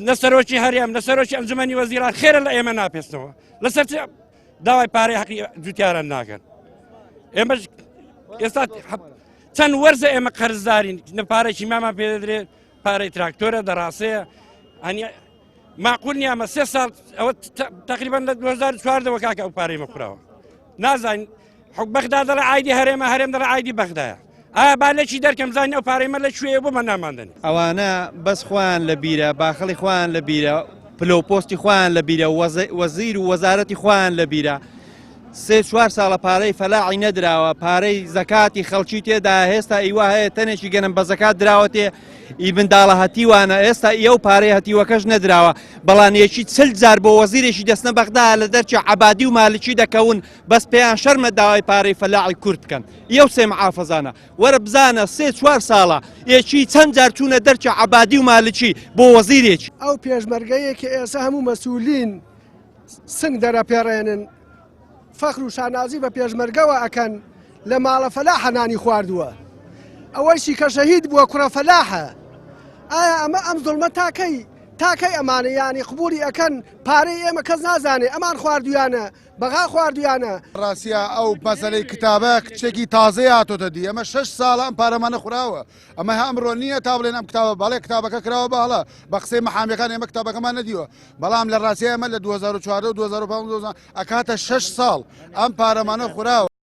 لە سەرۆکی هەرێم لە سەرۆکی ئەنجومەنی وەزیران خێرە لە ئێمە ناپێستەوە لەسەر داوای پارەی حەقی جوتیاران ناکەن ئێمەش ئێستا چەند وەرزە ئێمە قەرزدارین پارێکی مامان پێ دەدرێت پارەی تراکتۆرە دەڕاستەیە هەنیە معقول نییە ئەمە 3 ساڵ ئەوە تقریبا لە 2014ەوە کاکە ئەو پارەی مەخوراوە نازانین بەغدا دەڵێ عایدی هەرێمە هەرێم دەڵێ عایدی بەغدایە ئایا با لەچی دەرکەم زانین ئەو پارەیمە لە کوێیە بۆ مە ناماندنی ئەوانە بەس خۆیان لە بیرە باخەڵی خۆیان لە بیرە پلۆپۆستی خۆیان لە بیرە وەزیر و وەزارەتی خۆیان لە بیرە 3-4 ساڵە پارەی فەلاعی نەدراوە پارەی زەکاتی خەڵکی تێدا هێستا ئیوا هەیە تەنێکی گەنم بە زەکات دراوەتێ ئی بنداڵە هەتیوانە ئێستا ئەو پارەی هەتیوەکەش نەدراوە بەڵانیەکی 40 جار بۆ وەزیرێکی دەستنە بەغدا لە دەرچی عەبادی و مالکی دەکەون بەس پێیان شەرمە داوای پارەی فەلاعی کورد بکەن ئەو سێ محافەزانە وەرە بزانە 3-4 ساڵە ئێکی چەند جار چوونە دەرچی عەبادی و مالکی بۆ وەزیرێکی ئەو پێشمەرگەیەکی ئێستا هەموو مەسئولین سنگ دەرەپێڕێنن فەخر و شانازی بە پێشمەرگەوە ئەکەن لە ماڵە فەلاحە نانی خواردووە ئەوەیشی کە شەهید بووە کوڕە فەلاحە ئایا ئەمە ئەم زوڵمە تاکەی ئەمانە یانی قبولی ئەکەن پارەی ئێمە کەس نازانێ ئەمان خواردویانە بەغا خواردویانە ڕاستە ئەو مەسەلەی کتابە کچێکی تازەی هاتۆتە دی ئەمە 6 ساڵ ئەم پارەمانە خوراوە ئەمە ئەمڕۆ نییە تا بڵێن ئەم کتابە بەڵێ کتابەکە کراوە باڵە بە قسەی مەحامیەکان ئێمە کتابەکەمان نەدیوە بەڵام لە ڕاستی ئەمە لە 2014 و 2015 ئەکاتە 6 ساڵ ئەم پارەمانە خوراوە.